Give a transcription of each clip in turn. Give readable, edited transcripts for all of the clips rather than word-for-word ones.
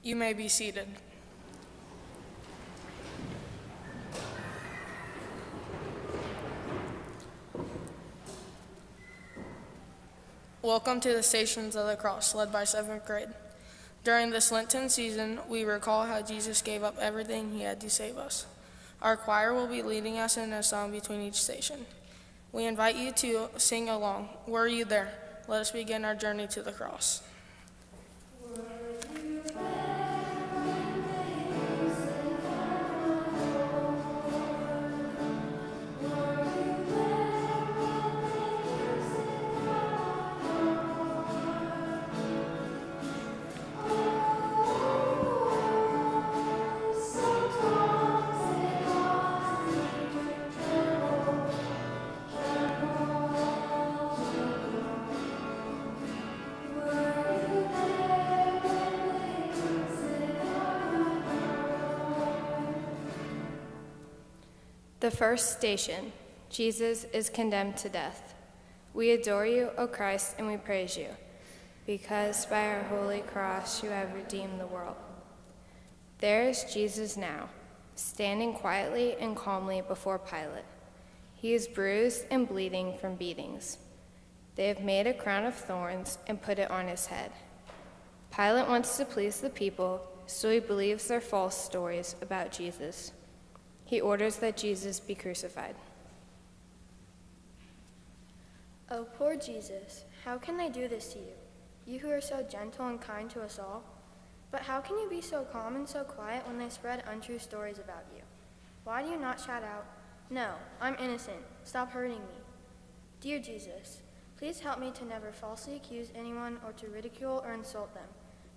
You may be seated. Welcome to the Stations of the Cross, led by 7th grade. During this Lenten season, we recall how Jesus gave up everything he had to save us. Our choir will be leading us in a song between each station. We invite you to sing along. Were you there? Let us begin our journey to the cross. The first station, Jesus is condemned to death. We adore you, O Christ, and we praise you, because by our holy cross you have redeemed the world. There is Jesus now, standing quietly and calmly before Pilate. He is bruised and bleeding from beatings. They have made a crown of thorns and put it on his head. Pilate wants to please the people, so he believes their false stories about Jesus. He orders that Jesus be crucified. Oh, poor Jesus, how can they do this to you? You who are so gentle and kind to us all. But how can you be so calm and so quiet when they spread untrue stories about you? Why do you not shout out, "No, I'm innocent, stop hurting me"? Dear Jesus, please help me to never falsely accuse anyone or to ridicule or insult them.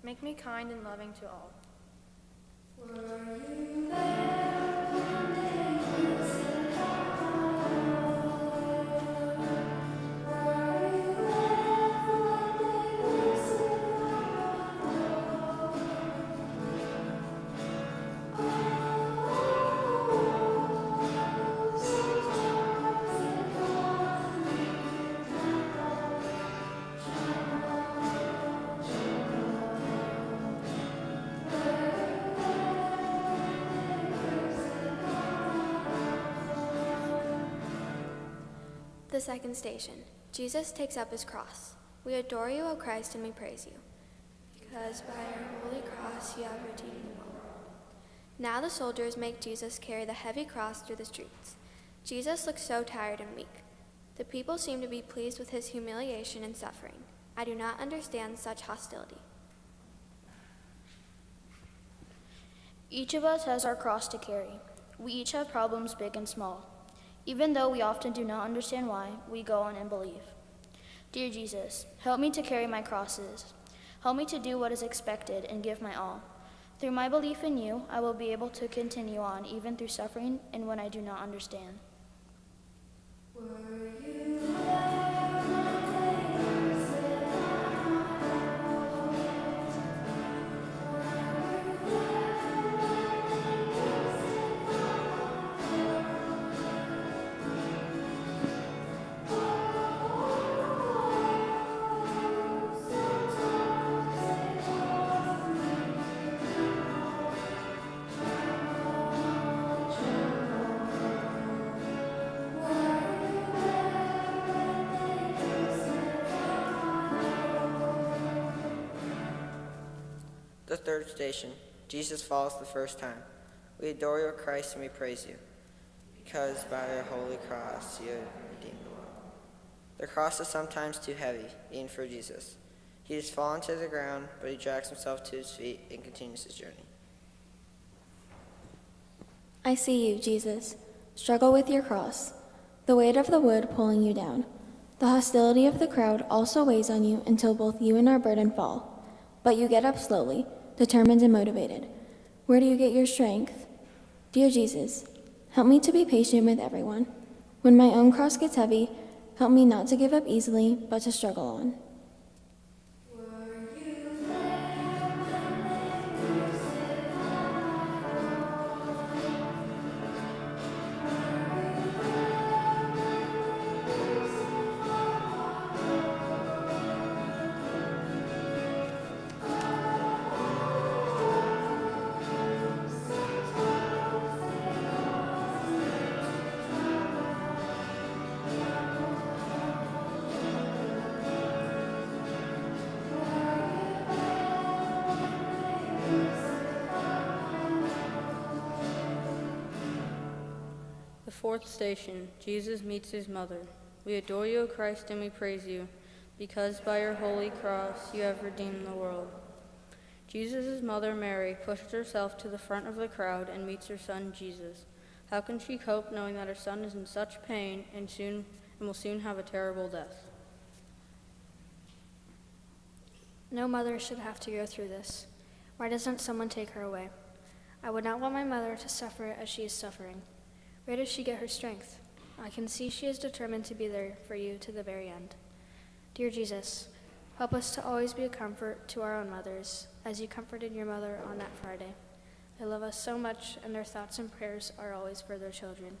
Make me kind and loving to all. Were you there? The second station, Jesus takes up his cross. We adore you, O Christ, and we praise you, because by your holy cross you have redeemed the world. Now the soldiers make Jesus carry the heavy cross through the streets. Jesus looks so tired and weak. The people seem to be pleased with his humiliation and suffering. I do not understand such hostility. Each of us has our cross to carry. We each have problems big and small. Even though we often do not understand why, we go on and believe. Dear Jesus, help me to carry my crosses. Help me to do what is expected and give my all. Through my belief in you, I will be able to continue on even through suffering and when I do not understand. Were you there? The third station, Jesus falls the first time. We adore you, Christ, and we praise you, because by your holy cross you have redeemed the world. The cross is sometimes too heavy, even for Jesus. He has fallen to the ground, but he drags himself to his feet and continues his journey. I see you, Jesus, struggle with your cross, the weight of the wood pulling you down. The hostility of the crowd also weighs on you until both you and our burden fall. But you get up slowly, determined and motivated. Where do you get your strength? Dear Jesus, help me to be patient with everyone. When my own cross gets heavy, help me not to give up easily, but to struggle on. fourth station, Jesus meets his mother. We adore you, O Christ, and we praise you, because by your holy cross you have redeemed the world. Jesus' mother, Mary, pushes herself to the front of the crowd and meets her son, Jesus. How can she cope knowing that her son is in such pain and will soon have a terrible death? No mother should have to go through this. Why doesn't someone take her away? I would not want my mother to suffer as she is suffering. Where does she get her strength? I can see she is determined to be there for you to the very end. Dear Jesus, help us to always be a comfort to our own mothers, as you comforted your mother on that Friday. They love us so much, and their thoughts and prayers are always for their children.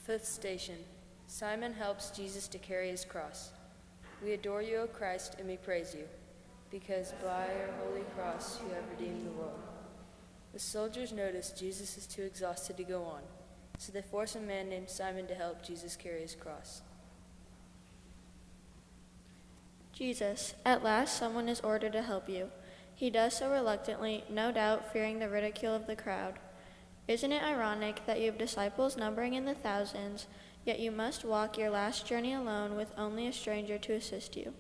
Fifth station, Simon helps Jesus to carry his cross. We adore you, O Christ, and we praise you, because by your holy cross you have redeemed the world. The soldiers notice Jesus is too exhausted to go on, so they force a man named Simon to help Jesus carry his cross. Jesus, at last someone is ordered to help you. He does so reluctantly, no doubt fearing the ridicule of the crowd. Isn't it ironic that you have disciples numbering in the thousands, yet you must walk your last journey alone with only a stranger to assist you?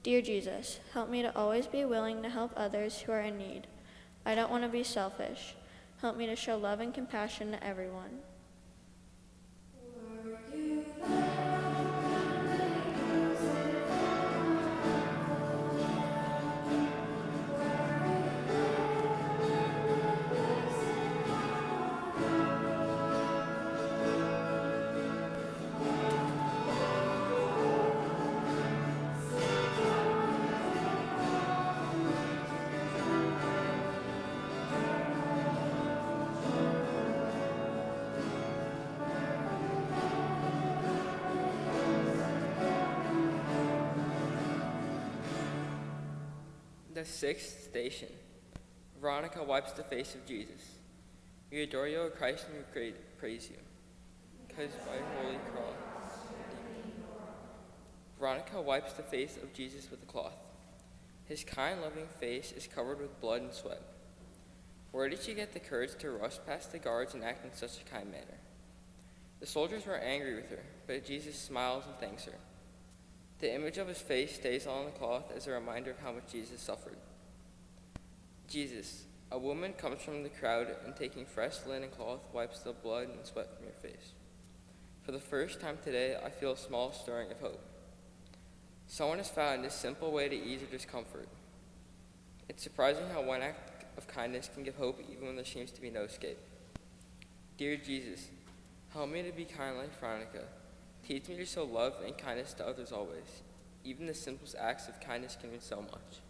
Dear Jesus, help me to always be willing to help others who are in need. I don't want to be selfish. Help me to show love and compassion to everyone. The sixth station, Veronica wipes the face of Jesus. We adore you, O Christ, and we praise you, because by your holy cross. Veronica wipes the face of Jesus with a cloth. His kind, loving face is covered with blood and sweat. Where did she get the courage to rush past the guards and act in such a kind manner? The soldiers were angry with her, but Jesus smiles and thanks her. The image of his face stays on the cloth as a reminder of how much Jesus suffered. Jesus, a woman comes from the crowd and taking fresh linen cloth wipes the blood and sweat from your face. For the first time today, I feel a small stirring of hope. Someone has found this simple way to ease your discomfort. It's surprising how one act of kindness can give hope even when there seems to be no escape. Dear Jesus, help me to be kind like Veronica. Teach me to show love and kindness to others always. Even the simplest acts of kindness can mean so much.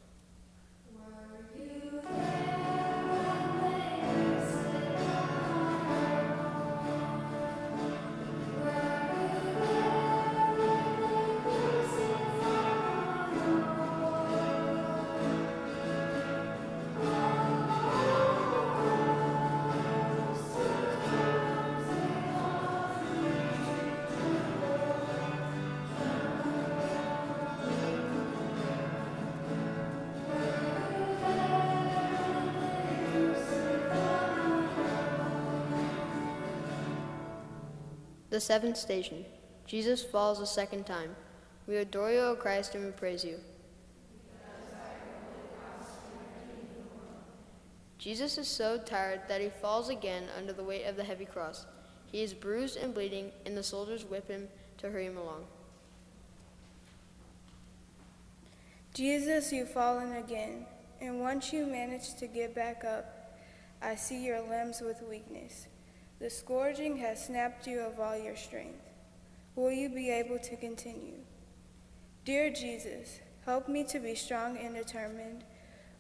The seventh station, Jesus falls a second time. We adore you, O Christ, and we praise you. Jesus is so tired that he falls again under the weight of the heavy cross. He is bruised and bleeding, and the soldiers whip him to hurry him along. Jesus, you've fallen again, and once you manage to get back up, I see your limbs with weakness. The scourging has snapped you of all your strength. Will you be able to continue? Dear Jesus, Help me to be strong and determined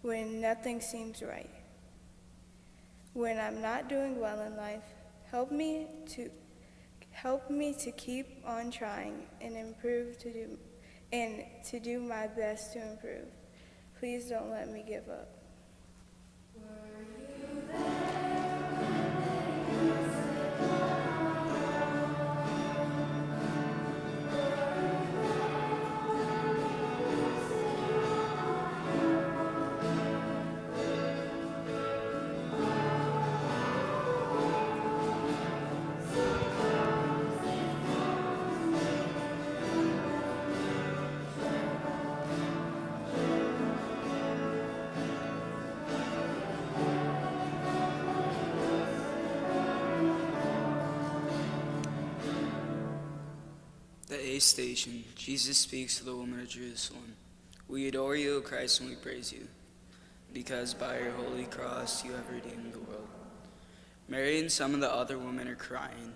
when nothing seems right. When I'm not doing well in life, help me to keep on trying and to do my best to improve. Please don't let me give up. The eighth station, Jesus speaks to the woman of Jerusalem. We adore you, O Christ, and we praise you, because by your holy cross you have redeemed the world. Mary and some of the other women are crying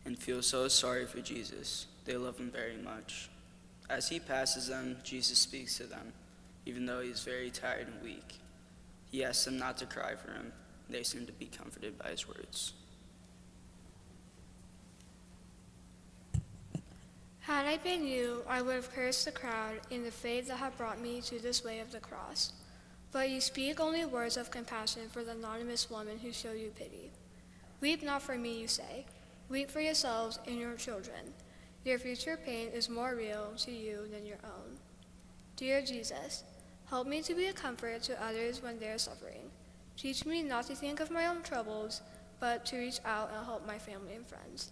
and feel so sorry for Jesus. They love him very much. As he passes them, Jesus speaks to them, even though he is very tired and weak. He asks them not to cry for him. They seem to be comforted by his words. Had I been you, I would have cursed the crowd in the fate that had brought me to this way of the cross. But you speak only words of compassion for the anonymous woman who showed you pity. Weep not for me, you say. Weep for yourselves and your children. Your future pain is more real to you than your own. Dear Jesus, help me to be a comfort to others when they are suffering. Teach me not to think of my own troubles, but to reach out and help my family and friends.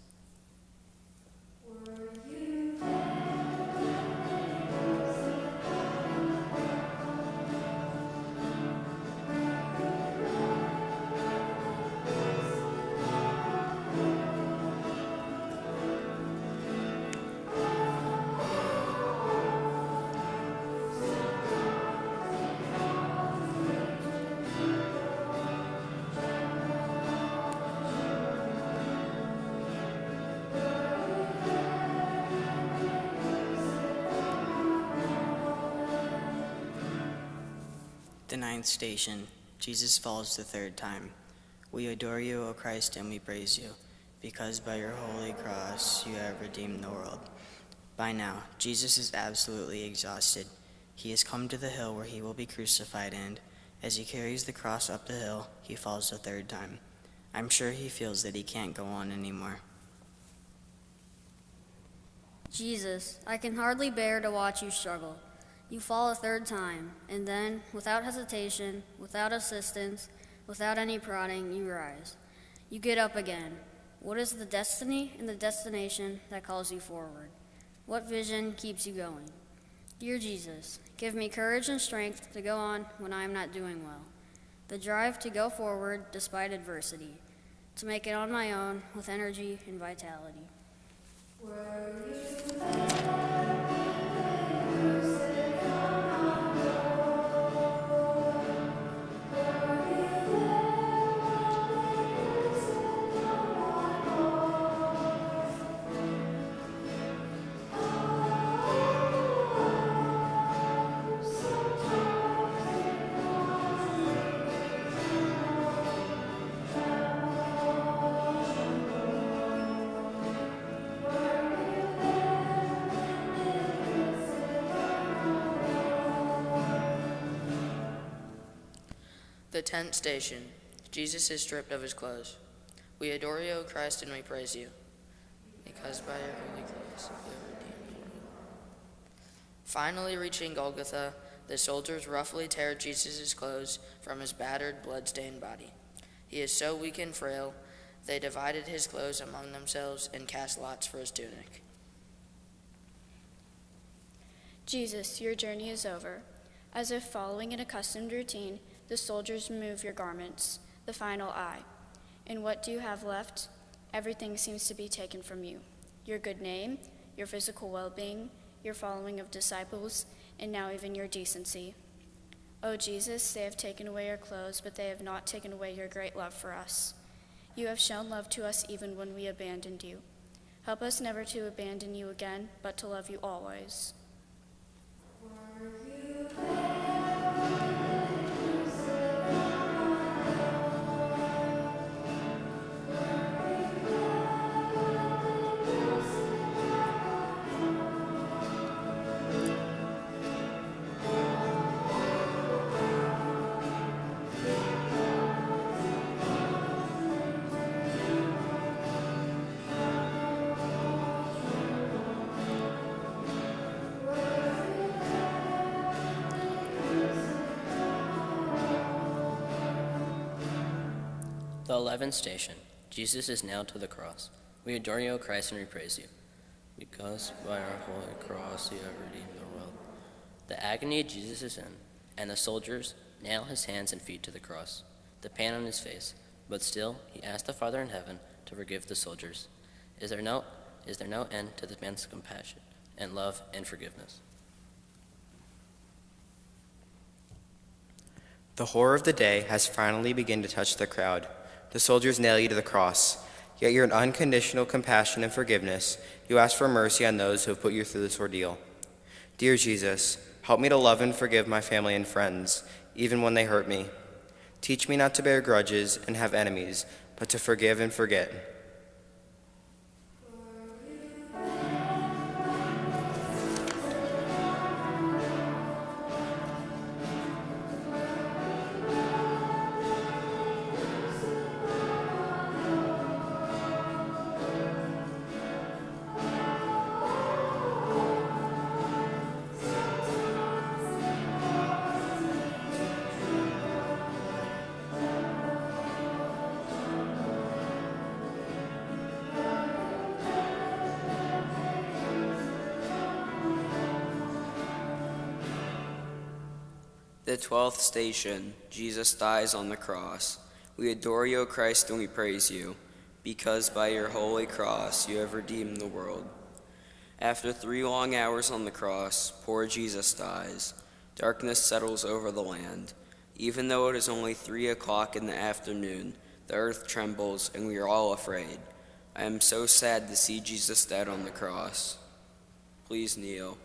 The ninth station, Jesus falls the third time. We adore you, O Christ, and we praise you, because by your holy cross you have redeemed the world. By now, Jesus is absolutely exhausted. He has come to the hill where he will be crucified, and as he carries the cross up the hill, he falls the third time. I'm sure he feels that he can't go on anymore. Jesus, I can hardly bear to watch you struggle. You fall a third time, and then, without hesitation, without assistance, without any prodding, you rise. You get up again. What is the destiny and the destination that calls you forward? What vision keeps you going? Dear Jesus, give me courage and strength to go on when I am not doing well. The drive to go forward despite adversity, to make it on my own with energy and vitality. The 10th station, Jesus is stripped of his clothes. We adore you, O Christ, and we praise you, because by your holy cross you have redeemed the world. Finally reaching Golgotha, the soldiers roughly tear Jesus' clothes from his battered, blood-stained body. He is so weak and frail, they divided his clothes among themselves and cast lots for his tunic. Jesus, your journey is over. As if following an accustomed routine, the soldiers remove your garments, the final eye. And what do you have left? Everything seems to be taken from you. Your good name, your physical well-being, your following of disciples, and now even your decency. O Jesus, they have taken away your clothes, but they have not taken away your great love for us. You have shown love to us even when we abandoned you. Help us never to abandon you again, but to love you always. 11th station. Jesus is nailed to the cross. We adore you, O Christ, and we praise you, because by our holy cross you have redeemed the world. The agony Jesus is in, and the soldiers nail his hands and feet to the cross, the pain on his face, but still he asks the Father in heaven to forgive the soldiers. Is there no end to this man's compassion and love and forgiveness? The horror of the day has finally begun to touch the crowd. The soldiers nail you to the cross. Yet your unconditional compassion and forgiveness, you ask for mercy on those who have put you through this ordeal. Dear Jesus, help me to love and forgive my family and friends, even when they hurt me. Teach me not to bear grudges and have enemies, but to forgive and forget. The 12th station, Jesus dies on the cross. We adore you, O Christ, and we praise you, because by your holy cross you have redeemed the world. After 3 long hours on the cross, poor Jesus dies. Darkness settles over the land. Even though it is only 3 o'clock in the afternoon, the earth trembles and we are all afraid. I am so sad to see Jesus dead on the cross. Please kneel.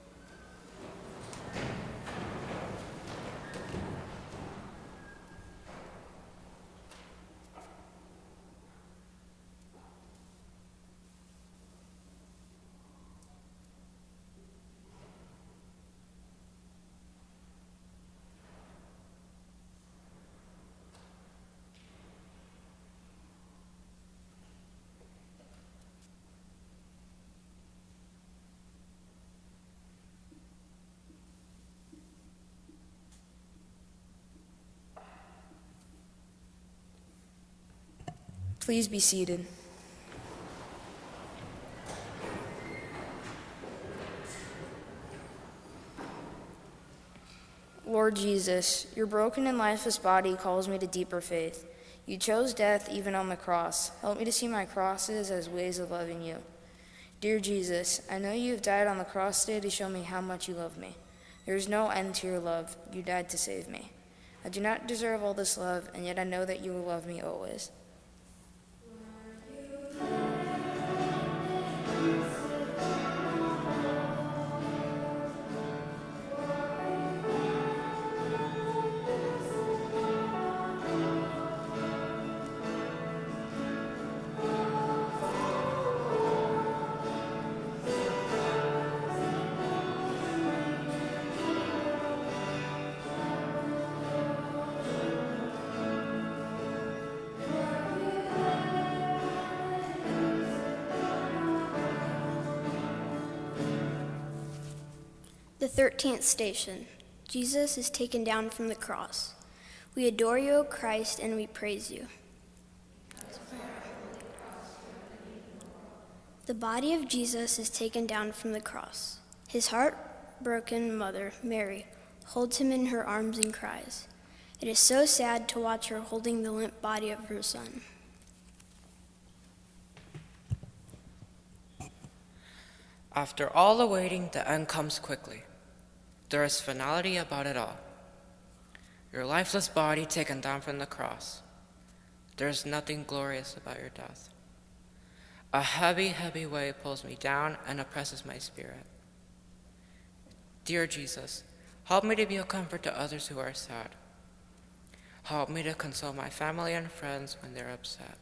Please be seated. Lord Jesus, your broken and lifeless body calls me to deeper faith. You chose death even on the cross. Help me to see my crosses as ways of loving you. Dear Jesus, I know you have died on the cross today to show me how much you love me. There is no end to your love. You died to save me. I do not deserve all this love, and yet I know that you will love me always. The 13th station. Jesus is taken down from the cross. We adore you, O Christ, and we praise you. The body of Jesus is taken down from the cross. His heartbroken mother, Mary, holds him in her arms and cries. It is so sad to watch her holding the limp body of her son. After all the waiting, the end comes quickly. There is finality about it all. Your lifeless body taken down from the cross. There is nothing glorious about your death. A heavy, heavy weight pulls me down and oppresses my spirit. Dear Jesus, help me to be a comfort to others who are sad. Help me to console my family and friends when they're upset.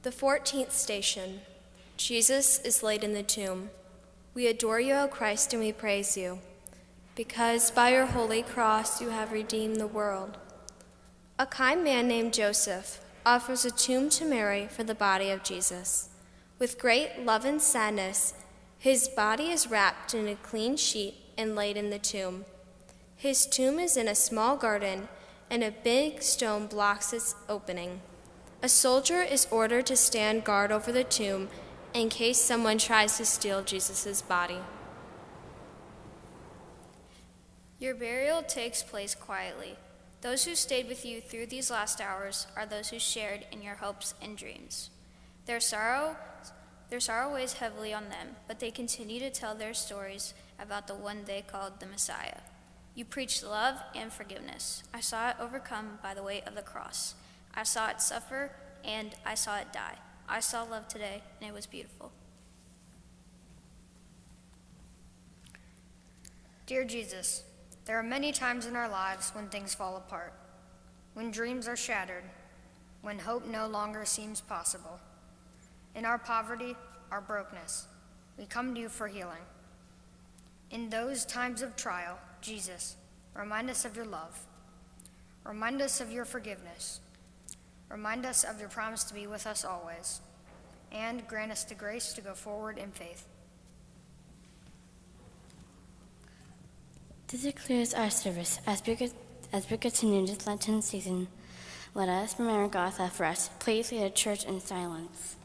The 14th station. Jesus is laid in the tomb. We adore you, O Christ, and we praise you, because by your holy cross you have redeemed the world. A kind man named Joseph offers a tomb to Mary for the body of Jesus. With great love and sadness, his body is wrapped in a clean sheet and laid in the tomb. His tomb is in a small garden, and a big stone blocks its opening. A soldier is ordered to stand guard over the tomb in case someone tries to steal Jesus' body. Your burial takes place quietly. Those who stayed with you through these last hours are those who shared in your hopes and dreams. Their sorrow weighs heavily on them, but they continue to tell their stories about the one they called the Messiah. You preached love and forgiveness. I saw it overcome by the weight of the cross. I saw it suffer, and I saw it die. I saw love today, and it was beautiful. Dear Jesus, there are many times in our lives when things fall apart, when dreams are shattered, when hope no longer seems possible. In our poverty, our brokenness, we come to you for healing. In those times of trial, Jesus, remind us of your love. Remind us of your forgiveness. Remind us of your promise to be with us always, and grant us the grace to go forward in faith. This concludes our service. As we continue this Lenten season, let us remember God's love for us. Please lead the church in silence.